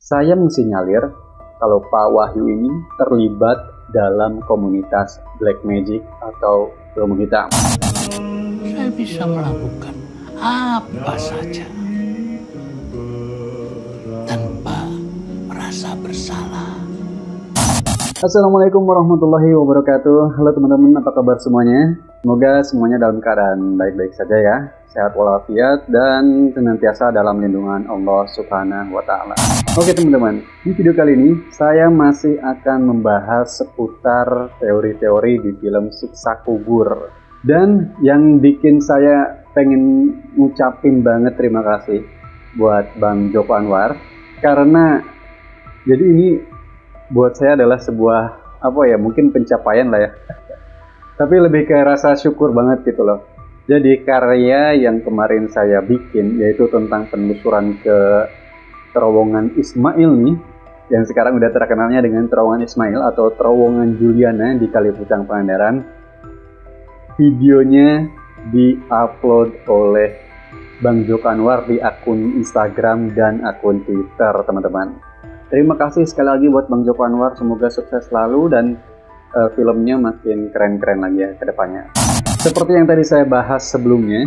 Saya mensinyalir kalau Pak Wahyu ini terlibat dalam komunitas Black Magic atau ilmu hitam. Saya bisa melakukan apa saja tanpa merasa bersalah. Assalamualaikum warahmatullahi wabarakatuh. Halo teman-teman, apa kabar semuanya? Semoga semuanya dalam keadaan baik-baik saja ya, sehat walafiat dan senantiasa dalam lindungan Allah Subhanahu wa Ta'ala. Oke teman-teman, di video kali ini saya masih akan membahas seputar teori-teori di film Siksa Kubur. Dan yang bikin saya pengen ngucapin banget terima kasih buat Bang Joko Anwar, karena jadi ini buat saya adalah sebuah mungkin pencapaian lah ya. Tapi lebih ke rasa syukur banget gitu loh. Jadi karya yang kemarin saya bikin, yaitu tentang penelusuran ke terowongan Ismail nih, yang sekarang udah terkenalnya dengan terowongan Ismail atau terowongan Juliana di Kaliputang, Pangandaran. Videonya di-upload oleh Bang Joko Anwar di akun Instagram dan akun Twitter, teman-teman. Terima kasih sekali lagi buat Bang Joko Anwar, semoga sukses selalu dan filmnya makin keren-keren lagi ya ke depannya. Seperti yang tadi saya bahas sebelumnya,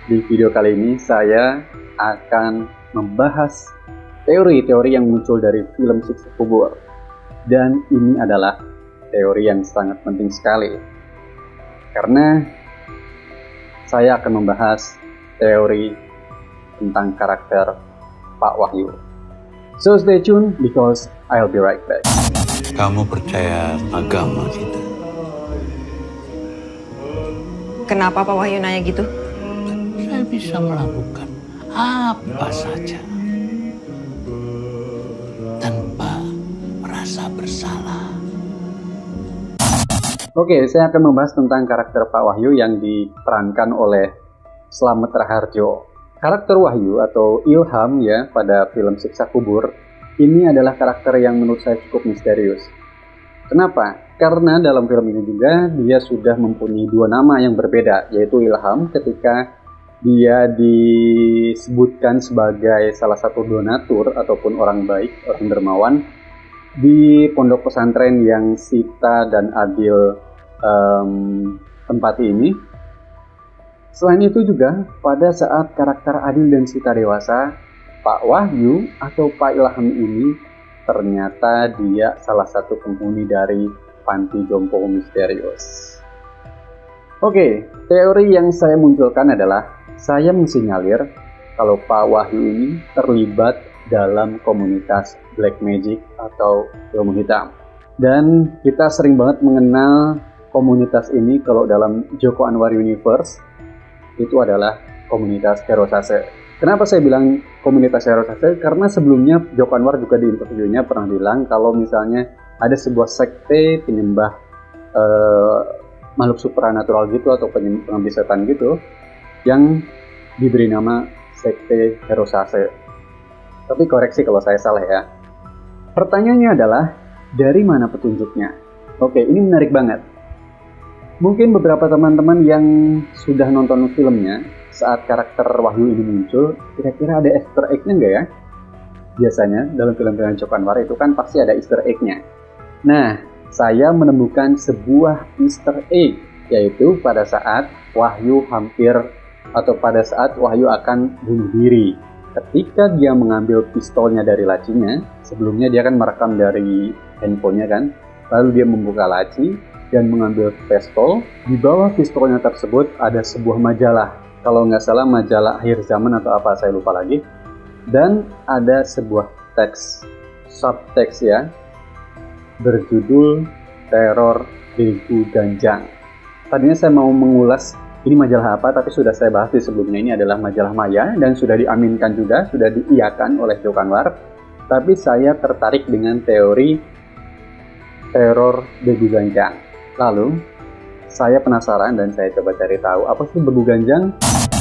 di video kali ini saya akan membahas teori-teori yang muncul dari film Siksa Kubur. Dan ini adalah teori yang sangat penting sekali, karena saya akan membahas teori tentang karakter Pak Wahyu. So stay tuned because I'll be right back. Kamu percaya agama kita? Kenapa Pak Wahyu nanya gitu? Saya bisa melakukan apa saja tanpa merasa bersalah. Oke, saya akan membahas tentang karakter Pak Wahyu yang diperankan oleh Slamet Raharjo. Karakter Wahyu atau Ilham ya pada film Siksa Kubur ini adalah karakter yang menurut saya cukup misterius. Kenapa? Karena dalam film ini juga dia sudah mempunyai dua nama yang berbeda, yaitu Ilham ketika dia disebutkan sebagai salah satu donatur ataupun orang baik, orang dermawan di pondok pesantren yang Sita dan Adil tempati ini. Selain itu juga pada saat karakter Adil dan Sita dewasa, Pak Wahyu atau Pak Ilham ini ternyata dia salah satu penghuni dari panti jompo misterius. Oke, teori yang saya munculkan adalah saya mensinyalir kalau Pak Wahyu ini terlibat dalam komunitas Black Magic atau ilmu hitam. Dan kita sering banget mengenal komunitas ini kalau dalam Joko Anwar Universe itu adalah komunitas Hero Sase. Kenapa saya bilang komunitas Hero Sase? Karena sebelumnya Joko Anwar juga di interviewnya pernah bilang kalau misalnya ada sebuah sekte penyembah makhluk supranatural gitu atau pengabdi setan gitu yang diberi nama sekte Hero Sase. Tapi koreksi kalau saya salah ya. Pertanyaannya adalah dari mana petunjuknya? Oke, ini menarik banget. Mungkin beberapa teman-teman yang sudah nonton filmnya saat karakter Wahyu ini muncul, kira-kira ada easter egg-nya nggak ya? Biasanya dalam film-film Joko Anwar itu kan pasti ada easter egg-nya. Nah, saya menemukan sebuah easter egg, yaitu pada saat Wahyu pada saat Wahyu akan bunuh diri. Ketika dia mengambil pistolnya dari lacinya, sebelumnya dia kan merekam dari handphonenya kan, lalu dia membuka laci dan mengambil pistol. Di bawah pistolnya tersebut ada sebuah majalah. Kalau nggak salah majalah akhir zaman atau apa, saya lupa lagi. Dan ada sebuah teks, subteks ya, berjudul Teror Begu Ganjang. Tadinya saya mau mengulas ini majalah apa, tapi sudah saya bahas di sebelumnya. Ini adalah majalah maya dan sudah diaminkan juga, sudah diiyakan oleh Joko Anwar. Tapi saya tertarik dengan teori teror begu ganjang. Lalu saya penasaran dan saya coba cari tahu apa sih begu ganjang.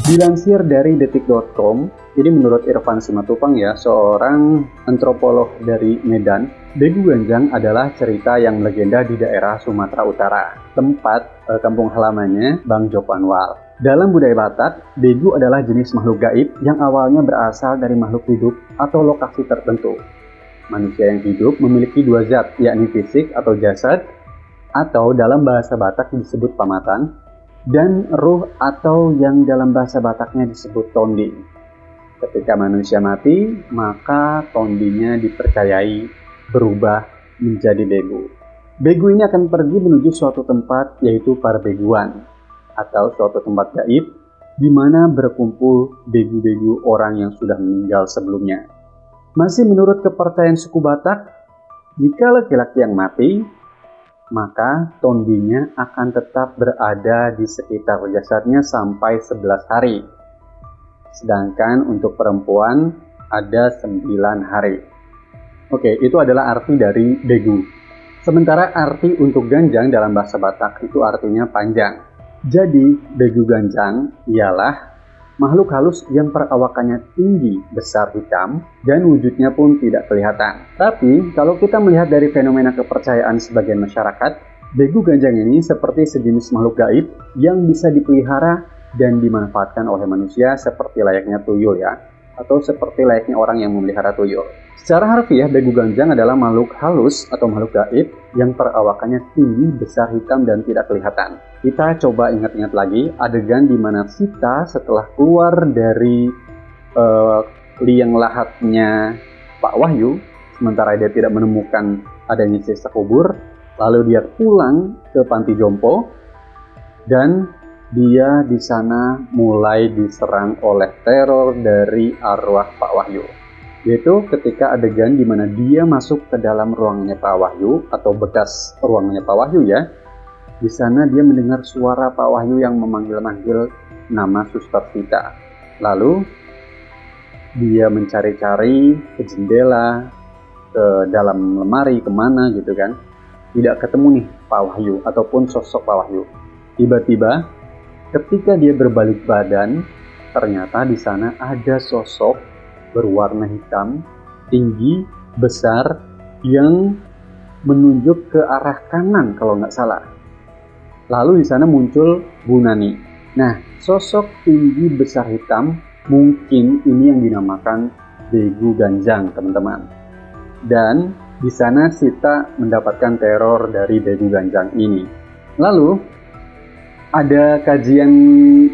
Dilansir dari detik.com, jadi menurut Irfan Simatupang ya, seorang antropolog dari Medan, begu ganjang adalah cerita yang legenda di daerah Sumatera Utara, tempat kampung halamannya Bang Joko Anwar. Dalam budaya Batak, begu adalah jenis makhluk gaib yang awalnya berasal dari makhluk hidup atau lokasi tertentu. Manusia yang hidup memiliki dua zat, yakni fisik atau jasad, atau dalam bahasa Batak disebut pamatan, dan ruh atau yang dalam bahasa Bataknya disebut tonding. Ketika manusia mati, maka tondingnya dipercayai berubah menjadi begu. Begu ini akan pergi menuju suatu tempat, yaitu parbeguan, atau suatu tempat gaib, di mana berkumpul begu-begu orang yang sudah meninggal sebelumnya. Masih menurut kepercayaan suku Batak, jika laki-laki yang mati, maka tondingnya akan tetap berada di sekitar jasadnya sampai 11 hari. Sedangkan untuk perempuan ada 9 hari. Oke, itu adalah arti dari begu. Sementara arti untuk ganjang dalam bahasa Batak itu artinya panjang. Jadi, begu ganjang ialah makhluk halus yang perawakannya tinggi, besar, hitam, dan wujudnya pun tidak kelihatan. Tapi, kalau kita melihat dari fenomena kepercayaan sebagian masyarakat, begu ganjang ini seperti sejenis makhluk gaib yang bisa dipelihara dan dimanfaatkan oleh manusia seperti layaknya tuyul ya, atau seperti layaknya orang yang memelihara tuyul. Secara harfiah, begu ganjang adalah makhluk halus atau makhluk gaib yang perawakannya tinggi, besar, hitam, dan tidak kelihatan. Kita coba ingat-ingat lagi adegan di mana Sita setelah keluar dari liang lahatnya Pak Wahyu, sementara dia tidak menemukan adanya sisa kubur, lalu dia pulang ke panti jompo, dan dia di sana mulai diserang oleh teror dari arwah Pak Wahyu. Yaitu ketika adegan di mana dia masuk ke dalam ruangannya Pak Wahyu atau bekas ruangannya Pak Wahyu ya. Di sana dia mendengar suara Pak Wahyu yang memanggil-manggil nama Suster Sita. Lalu dia mencari-cari ke jendela, ke dalam lemari, kemana gitu kan. Tidak ketemu nih Pak Wahyu ataupun sosok Pak Wahyu. Tiba-tiba ketika dia berbalik badan, ternyata di sana ada sosok berwarna hitam, tinggi, besar, yang menunjuk ke arah kanan kalau nggak salah. Lalu di sana muncul Bu Nani. Nah, sosok tinggi besar hitam mungkin ini yang dinamakan begu ganjang, teman-teman. Dan di sana Sita mendapatkan teror dari begu ganjang ini. Lalu ada kajian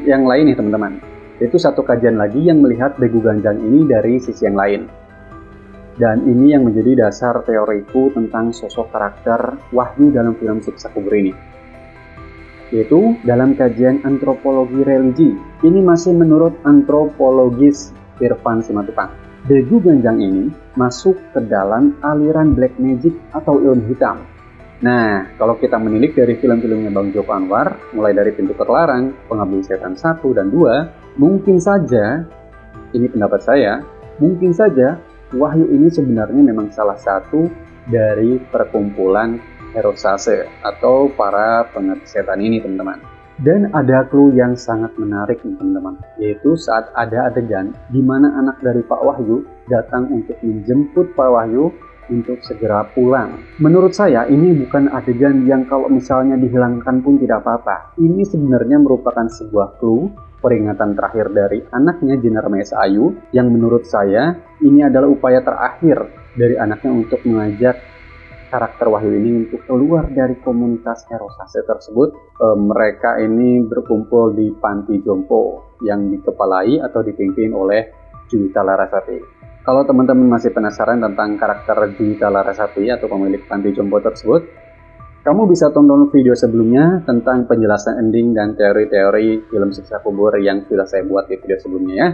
yang lain nih, teman-teman. Itu satu kajian lagi yang melihat begu ganjang ini dari sisi yang lain. Dan ini yang menjadi dasar teoriku tentang sosok karakter Wahyu dalam film Siksa Kubur ini. Yaitu dalam kajian antropologi religi. Ini masih menurut antropologis Irfan Simatupang. Begu ganjang ini masuk ke dalam aliran black magic atau ilmu hitam. Nah, kalau kita menilik dari film-filmnya Bang Joko Anwar, mulai dari Pintu Terlarang, Pengabdi Setan 1 dan 2, mungkin saja, ini pendapat saya, mungkin saja Wahyu ini sebenarnya memang salah satu dari perkumpulan Herosase atau para pengabdi setan ini, teman-teman. Dan ada clue yang sangat menarik nih, teman-teman, yaitu saat ada adegan di mana anak dari Pak Wahyu datang untuk menjemput Pak Wahyu untuk segera pulang. Menurut saya ini bukan adegan yang kalau misalnya dihilangkan pun tidak apa-apa. Ini sebenarnya merupakan sebuah clue peringatan terakhir dari anaknya Jenar Maesa Ayu, yang menurut saya ini adalah upaya terakhir dari anaknya untuk mengajak karakter Wahyu ini untuk keluar dari komunitas Herosase tersebut. Mereka ini berkumpul di Panti Jompo yang dikepalai atau dipimpin oleh Juwita Larasati. Kalau teman-teman masih penasaran tentang karakter Juwita Larasati atau pemilik Panti Jompo tersebut, kamu bisa tonton video sebelumnya tentang penjelasan ending dan teori-teori film Siksa Kubur yang sudah saya buat di video sebelumnya ya.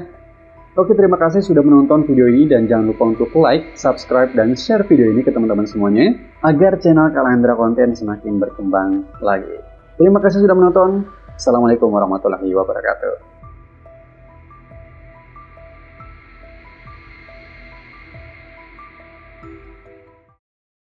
Oke, terima kasih sudah menonton video ini dan jangan lupa untuk like, subscribe, dan share video ini ke teman-teman semuanya agar channel Kalahendra Konten semakin berkembang lagi. Terima kasih sudah menonton. Assalamualaikum warahmatullahi wabarakatuh.